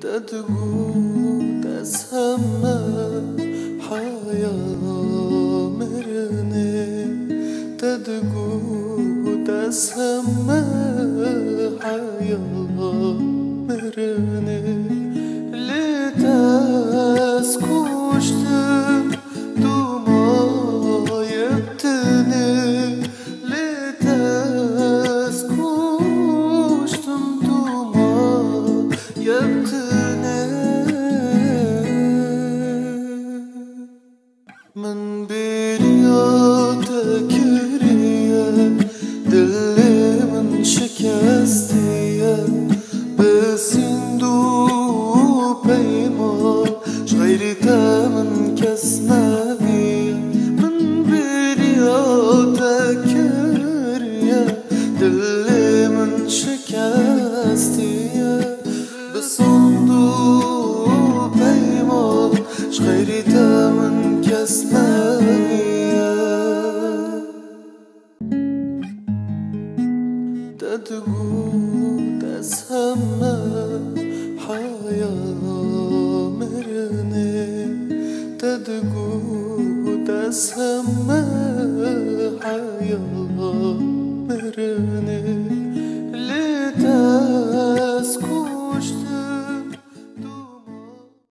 تدقو تسمى حياة مرني تدقو تسمى حياة مرني لتسكوشتم دوما يبتني لتسكوشتم دوما يبتني من برياتك ريا دلي من شكستيا بس يندو بيمان شغيري من كسنابيا من برياتك ريا دلي من شكستيا بس يندو بيمان شغيري من كسنابيا تدقو تسمى حياة مرني تدقو تسمى حياة